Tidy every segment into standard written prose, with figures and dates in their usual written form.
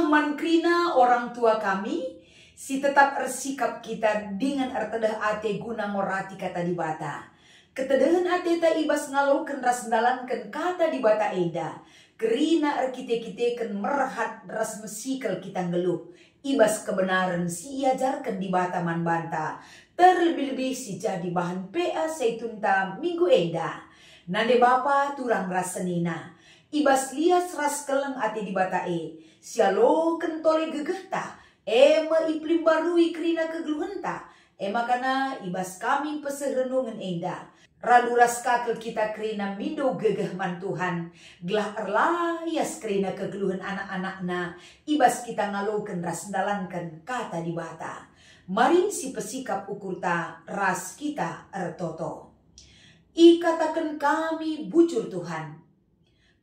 mankrina orang tua kami, si tetap ersikap kita dengan ertedah ate guna morati kata di bata. Ketedahan ate ta ibas ngaloken ras dalanken kata di bata eda. Kerina erkite-kite ken merhat ras mesikal kita ngeluh. Ibas kebenaran si iajarkan di bata man banta. Terlebih-lebih si jadi bahan PA Seitunta minggu eda. Nande bapa turang ras senina. Ibas lias ras keleng ate di bata sialo kentole gegeta. Ema iplim barui kerina kegeluhenta. Ema kana ibas kami peseh renungan enda. Radu ras kakel kita kerina mindo gegeh man Tuhan. Gelah erlayas kerina kegeluhan anak-anakna. Ibas kita ngaloken ras dalankan kata di bata. Mari si pesikap ukur ta ras kita ertoto. Ikatakan kami bujur Tuhan.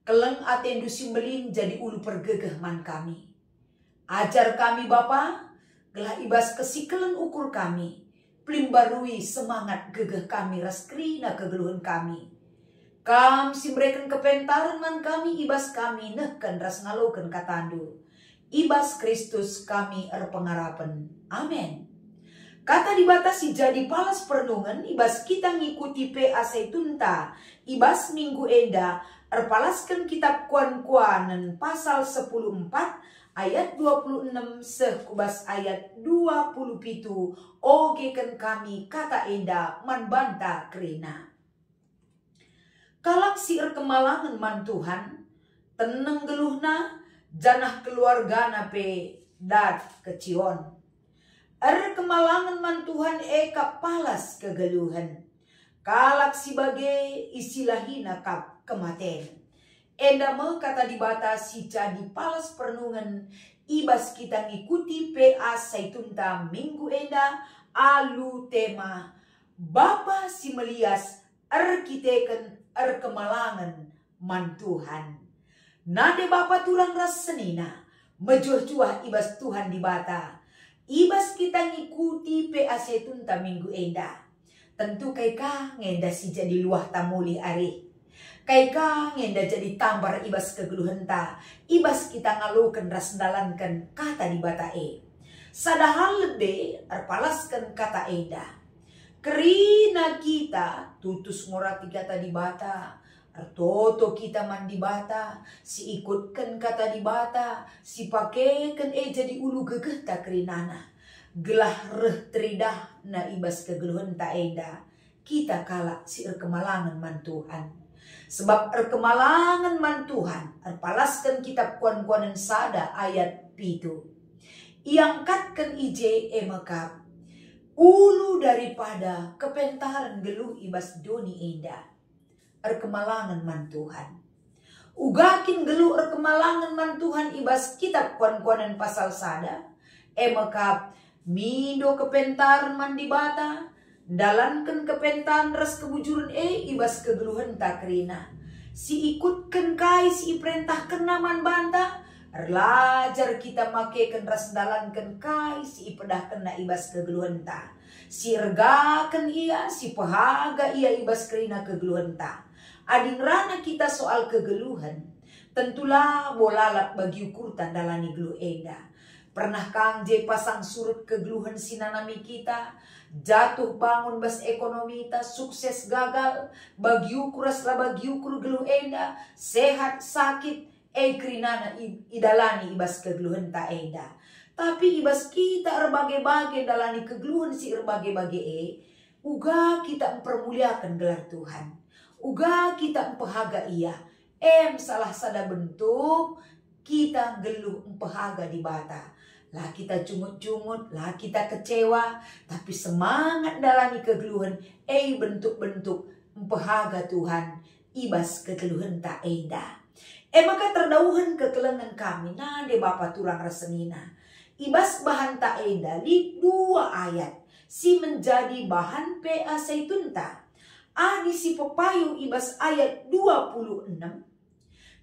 Keleng atendu simbelin jadi ulu pergegeh man kami. Ajar kami Bapa, gelah ibas kesikelen ukur kami. Plimbarui semangat gegeh kami ras kerina kegeluhan kami. Kam simbreken kepentaran man kami ibas kami nehken ras ngaloken katandu. Ibas Kristus kami erpengarapen. Amin. Kata dibatasi jadi palas perenungan ibas kita ngikuti PA Seitunta. Ibas minggu enda erpalaskan kitab kuan-kuanen pasal 14 ayat 26 sekubas ayat 27 ogeken kami kata enda man banta kerina. Kalak si kemalangan man Tuhan teneng geluhna janah keluargana pe dat kecion. Kemalangan man Tuhan eka palas kegeluhan. Kalak si bagai istilahina kap kematen. Enda me kata dibatasi jadi palas perenungan. Ibas kita ngikuti PA Seitunta minggu enda alu tema. Bapa si melias erkiteken kemalangan man Tuhan. Nade bapa turang ras senina. Mejuah-juah ibas Tuhan di bata. Ibas kita ngikuti PA Seitunta minggu enda. Tentu kaika ngenda si jadi luah tamuli ari. Kaika ngenda jadi tambar ibas kegeluhenta. Ibas kita ngaluken ras dalankan kata di bata Sadahal lebe erpalaskan kata enda. Kerina kita tutus ngorati kata di bata. Ertoto kita man di bata. Si ikutkan kata di bata. Si pakeken jadi ulu gegeta kerinana. Gelah reh teridah na ibas kegeluhan ta enda. Kita kalak si kemalangan man Tuhan. Sebab kemalangan man Tuhan. Erpalaskan kitab kuan-kuanan sada ayat pitu. Iangkatkan ije emekap. Ulu daripada kepentaran geluh ibas doni enda. Kemalangan man Tuhan. Ugakin geluh kemalangan man Tuhan ibas kitab kuan-kuanan pasal sada. Emekap. Mindo kepentaran man di bata, dalankan kepentaran ras kebujuran ibas kegeluhan tak kerina. Si ikutkan kai si perintahkan naman banta, erlajar kita makekan ras dalankan kai si ipedahkan na ibas kegeluhan ta. Si ergakan ia, si pahaga ia ibas kerina kegeluhan ta. Ading rana kita soal kegeluhan, tentulah bolalak bagi ukurtan dalani geluh enda. Pernah kang je pasang surut kegeluhan sinanami kita, jatuh bangun bas ekonomi ta, sukses gagal, bagi ukur asla bagi ukur geluh enda, sehat sakit, kerinana idalani ibas kegeluhan ta enda. Tapi ibas kita erbagai-bagai dalani kegeluhan si erbagai-bagai uga kita mempermuliakan gelar Tuhan. Uga kita empehaga ia, salah sada bentuk kita geluh empehaga di bata. Lah kita cungut-cungut, lah kita kecewa, tapi semangat dalani kegeluhan, bentuk-bentuk empehaga Tuhan, ibas kegeluhan tak enda. Maka terdauhan kekelengan kami, nade bapa turang resenina. Ibas bahan tak enda, di 2 ayat, si menjadi bahan PA Seitunta. Adi si pepayu ibas ayat 26.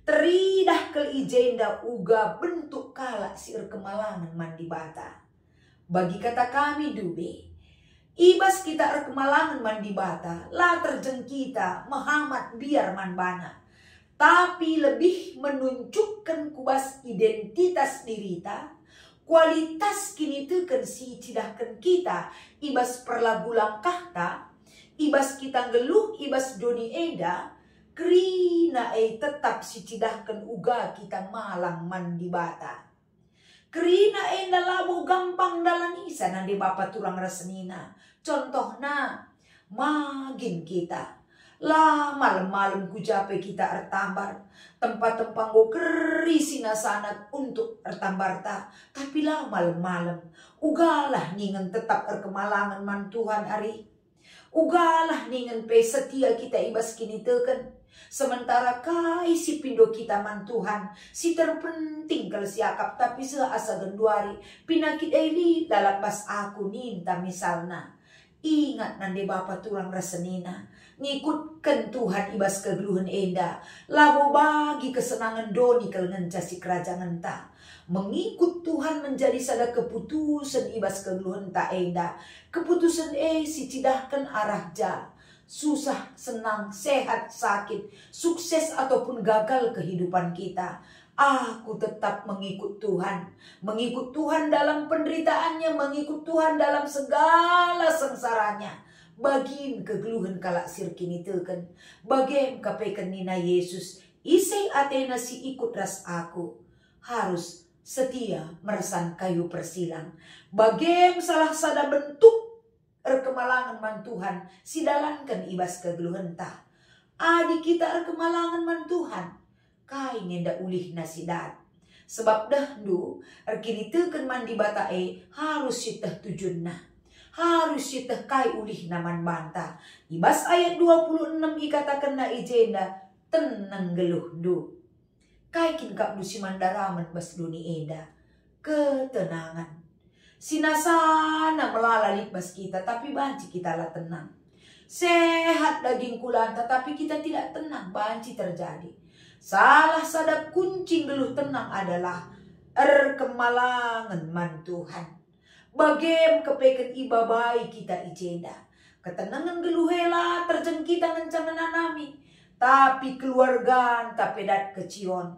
Teridah ke ijenda uga bentuk kalak si kemalangan man di bata. Bagi kata kami dube. Ibas kita kemalangan man di bata. La terjeng kita Muhammad biar man bana. tapi lebih menunjukkan kubas identitas diri ta, kualitas kini teken si cidahkan kita, ibas perlagu langkah ta, ibas kita geluh, ibas doni eda, kerina tetap si cidahkan uga kita malang mandi bata. Kerina enda labo gampang dalam isa nande bapa turang rasenina. Contohna, magin kita. Lah malam-malam kujape kita ertambar. Tempat-tempat go kerisi nasanat untuk ertambar ta. Tapi lah malam-malam. Ugalah ningen tetap erkemalangan man Tuhan ari. Ugalah ningen pe setia kita ibas kini teken. Sementara kai si pindo kita man Tuhan, si terpenting kalau siakap tapi seasa genduari, pinakit eli dalam bas aku ninta misalna. Ingat nande bapa turang rasenina, ngikutkan Tuhan ibas kegeluhan enda, labo bagi kesenangan doni kelengan si kerajaan ta. Mengikut Tuhan menjadi sada keputusan ibas kegeluhan ta enda, keputusan si cidahkan arah ja. Susah, senang, sehat, sakit, sukses ataupun gagal kehidupan kita. Aku tetap mengikut Tuhan. Mengikut Tuhan dalam penderitaannya, mengikut Tuhan dalam segala sengsaranya. Bagim kegeluhan kalak sirkini teken. Bagim kapekan nina Yesus. Isai atena si ikut ras aku. Harus setia meresan kayu persilang. Bagim salah sada bentuk erkemalangan man Tuhan, sidalankan ibas kegeluhan ta. Adi kita erkemalangan man Tuhan, kai ngenda ulih nasidat. Sebab dahdu, erkini teken mandi batae, harus sitah tujunna. Harus sitah kai ulih naman banta. Ibas ayat 26 ikatakan na ijenda, tenang geluh du. Kai kin kap du si mandaraman bas duni eda, ketenangan. Sinasana melalalik bas kita, tapi banci kita lah tenang. Sehat daging kulanta, tapi kita tidak tenang, banci terjadi. Salah sadap kunci geluh tenang adalah erkemalangan man Tuhan. Bagem kepeken ibabai kita ijenda. Ketenangan geluh hela terjengkita ngencangan nami, tapi keluarga tapedat kecion.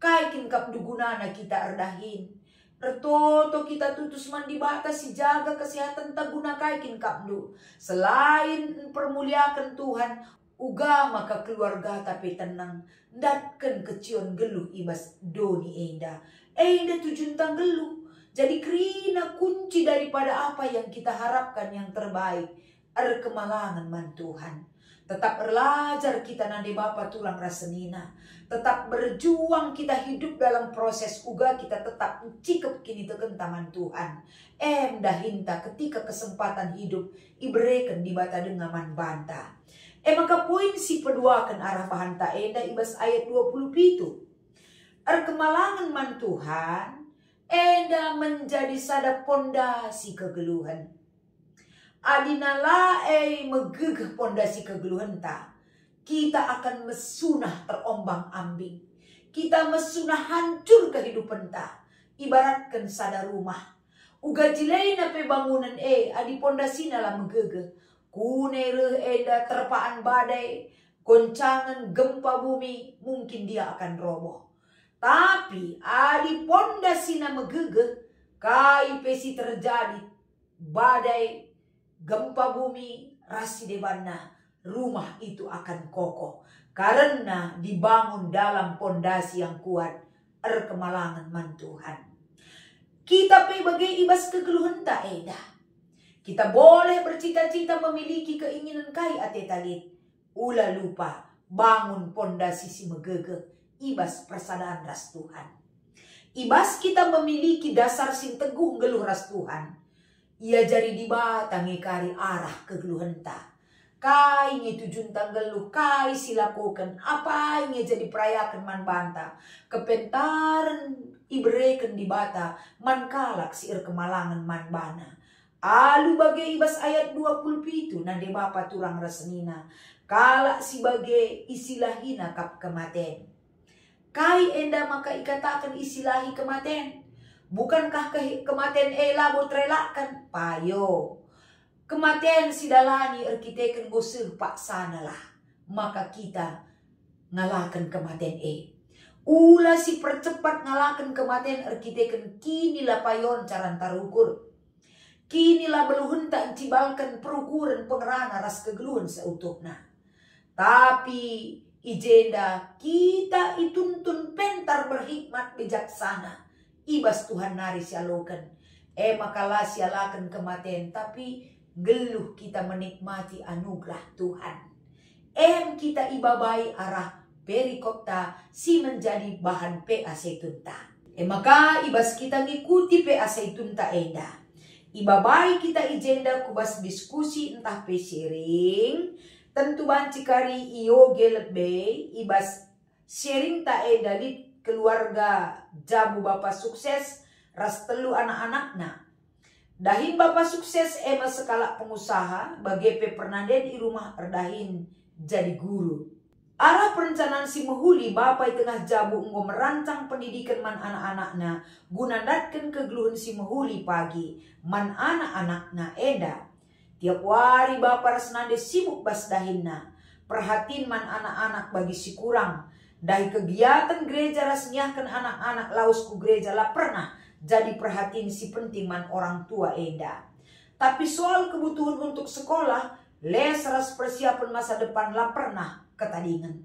Kaikin kap dugunana kita erdahin. Ertoto kita tutus mandi batas si jaga kesehatan tak guna kaikin kapdu. Selain permuliakan Tuhan, uga maka keluarga tapi tenang. Datkan kecion geluh ibas doni enda. Enda tujuntang geluh. Jadi kerina kunci daripada apa yang kita harapkan yang terbaik. Erkemalangan man Tuhan. Tetap belajar kita nande bapa tulang rasenina. Tetap berjuang kita hidup dalam proses uga kita tetap cikep kini tegentaman Tuhan. Dahinta ketika kesempatan hidup iberikan di bata dengaman banta. Maka poin si peduakan arah bahanta enda ibas ayat 20 pitu. Erkemalangan man Tuhan enda menjadi sada pondasi kegeluhan. Adinala megegeh pondasi kegeluhan ta. Kita akan mesunah terombang ambing. Kita mesunah hancur kehidupan ta. Ibaratkan sada rumah. Uga jilai nape bangunan adi pondasina lah megegeh. Kunere eda terpaan badai. Goncangan gempa bumi. Mungkin dia akan roboh. Tapi adi pondasina megegeh. Kai pesi terjadi badai. Gempa bumi rasi debana, rumah itu akan kokoh karena dibangun dalam pondasi yang kuat, erkemalangan man Tuhan. Kita bagai ibas kegeluhan tak eda. Kita boleh bercita-cita memiliki keinginan kai atetalit. Ula lupa bangun pondasi si megege, ibas persadaan ras Tuhan. Ibas kita memiliki dasar sin teguh geluh ras Tuhan. Ia jari di batangi kari arah kegeluhan ta. Kai nge tujuntang geluh, kai silakukan. Apa nge jadi perayakan man banta. Kepentaran ibereken di bata, man kalak si erkemalangan man bana. Alu bagai ibas ayat 20 pitu nande bapa turang rasenina. Kalak si bagai isilahina kap kematen. Kai enda maka ikatakan isilahi kematen. Bukankah kematian labo trelakan? Payo. Kematian sidalani erkiteken gosir pak sanalah. Maka kita ngalakan kematian ulah si percepat ngalakan kematian arkiteken kini lah payon caran tarukur. Kini lah beluhun tak cibalkan perukuran pengerana ras kegeluhan seutuhna. Tapi ijenda kita ituntun pentar berhikmat bijaksana. Ibas Tuhan nari sialokan. Makalah sialakan kematian tapi geluh kita menikmati anugerah Tuhan. Kita ibabai arah perikopta si menjadi bahan PA Seitunta. Maka ibas kita ngikuti PA Seitunta enda. Ibabai kita ijenda kubas diskusi entah pe sharing. Tentu banci kari ioge lebih ibas sharing ta enda keluarga jabu Bapak sukses ras telu anak-anakna. Dahin Bapak sukses skala pengusaha bagi pe pernaden di rumah erdahin jadi guru. Arah perencanaan si mehuli Bapak tengah jabu enggo merancang pendidikan man anak-anakna guna datkan kegeluhan si mehuli pagi man anak-anakna enda. Tiap hari Bapak resnade sibuk bas dahinna. Perhatiin man anak-anak bagi si kurang. Dari kegiatan gereja rasniahkan anak-anak laus ku gereja lah pernah jadi perhatiin si penting man orang tua enda. Tapi soal kebutuhan untuk sekolah, les ras persiapan masa depan lah pernah ketadingan.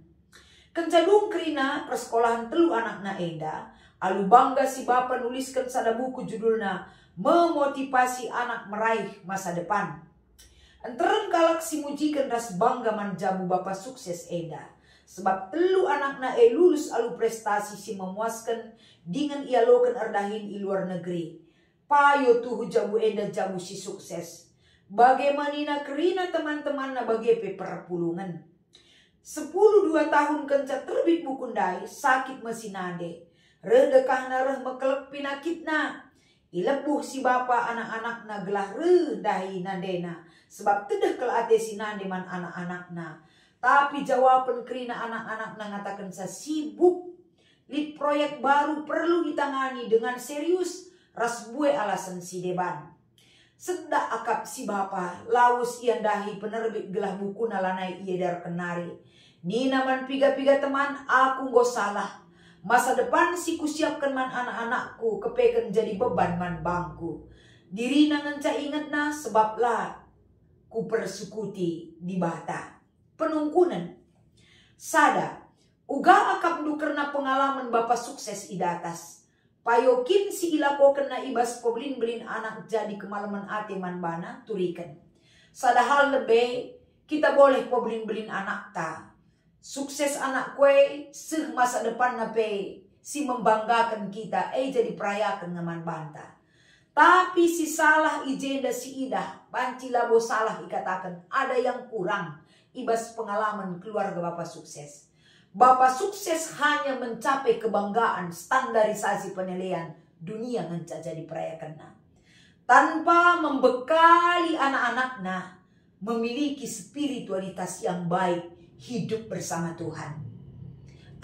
Kencadung kerina persekolahan telu anakna enda, alu bangga si Bapak nuliskan sada buku judulna Memotivasi Anak Meraih Masa Depan. Enteren kalak si mujikan ras bangga man jamu Bapak sukses enda. Sebab telu anakna lulus alu prestasi si memuaskan dengan ia lokan erdahin i luar negeri. Payo tuh jabu enda jamu si sukses. Bagaimana kerina teman-teman na bagi perpulungan. 10-2 tahun kenca terbit bukundai sakit mesinade. Redekahna reh mekelep pinakitna. Ilebuh si Bapak anak-anakna gelah dahi nandena. Sebab tedah kelate sinande man anak-anakna. Tapi jawaban kerina anak-anakna ngatakan sa sibuk. Lid proyek baru perlu ditangani dengan serius. Ras bue alasan si deban. Sedak akap si Bapak laus ian dahi penerbit gelah buku nalanai ia dar kenari. Ni naman piga-piga teman aku go salah. Masa depan si kusiapkan man anak-anakku kepeken jadi beban man bangku. Diri nganca ingat na sebab lah ku persukuti di bata. Penungkunan. Sada. Uga akap du karena pengalaman Bapak sukses idatas. Payokin si ilako kena ibas poblin-belin anak jadi kemalaman ate man bana turikan. Sada hal lebih kita boleh poblin-belin anak ta. Sukses anak kue seh masa depan nape si membanggakan kita jadi perayakan ngaman banta. Tapi si salah ijenda si idah banci labo salah ikatakan ada yang kurang ibas pengalaman keluarga Bapak sukses. Bapak sukses hanya mencapai kebanggaan standarisasi penilaian dunia ngenca jadi perayakan tanpa membekali anak-anaknya memiliki spiritualitas yang baik hidup bersama Tuhan.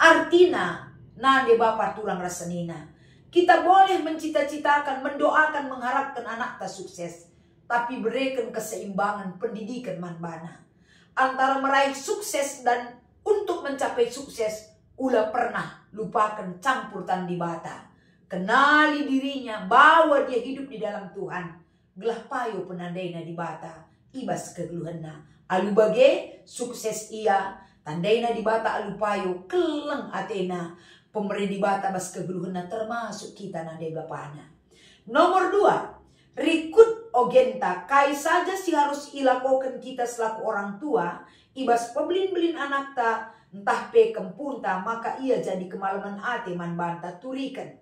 Artinya nade Bapak turang rasanina kita boleh mencita-citakan, mendoakan, mengharapkan anak ta sukses, tapi berikan keseimbangan pendidikan manbana antara meraih sukses dan untuk mencapai sukses. Ulah pernah lupakan campur tandi bata. Kenali dirinya bahwa dia hidup di dalam Tuhan. Gelah payo penandaina di bata ibas kegeluhanna. Alu bage sukses ia tandaina di bata alu payo keleng atena. Pemberi di bata bas kegeluhanna termasuk kita nande bapana. Nomor 2, rikut ogenta kai saja si harus ilakokan kita selaku orang tua. Ibas pebelin-belin anak ta entah pe kempunta maka ia jadi kemalaman ate man banta turikan.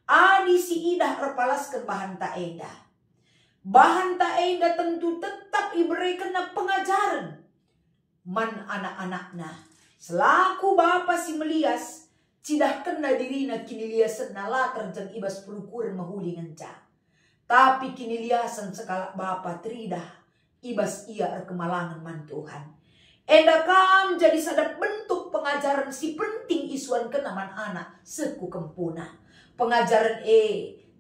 Adi si idah erpalaskan bahan ta enda. Bahan ta enda tentu tetap iberikan pengajaran man anak-anakna. Selaku Bapak si melias cidah kena dirina kini liasan nala terjang ibas perukuran mahuli ngenca. Tapi kini liasan sekala Bapak tridah ibas ia kemalangan man Tuhan. Enda kam jadi sadap bentuk pengajaran si penting isuan kenaman anak seku kempuna. Pengajaran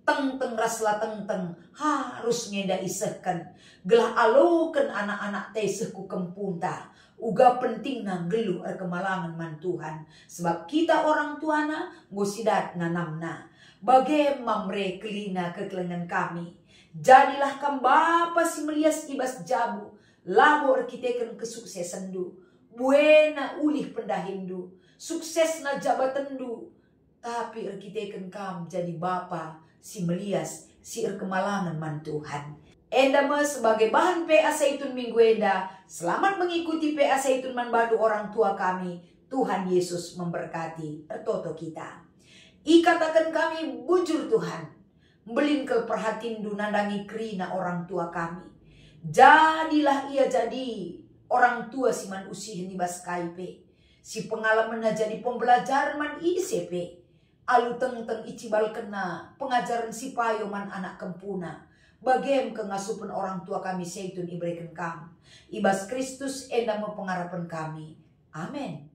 teng rasla teng harus ngeda isehkan gelah aloken anak-anak tesehku kempunta uga pentingna gelu kemalangan man Tuhan sebab kita orang tuana ngosidat nanamna bagai mamre kelina kekelengan kami jadilah kam bapa si melias ibas jabu labo arkiteken kesuksesan du buena ulih pendahindu sukses na jabatandu tapi arkiteken kam jadi bapa si melias si kemalangan man Tuhan. Enda me sebagai bahan PA Zaitun minggu enda, selamat mengikuti PA Zaitun man badu orang tua kami. Tuhan Yesus memberkati ertoto kita. Ikatakan kami bujur Tuhan, belingkel perhatindu nandangi kerina orang tua kami. Jadilah ia jadi orang tua si man usih nibas kaipe, si pengalaman jadi pembelajaran man ICP. Alu teng-teng icibal kena pengajaran si payo man anak kempuna. Bagem kengasupan orang tua kami Zaitun iberikan kam. Ibas Kristus enda mempengarapan kami. Amin.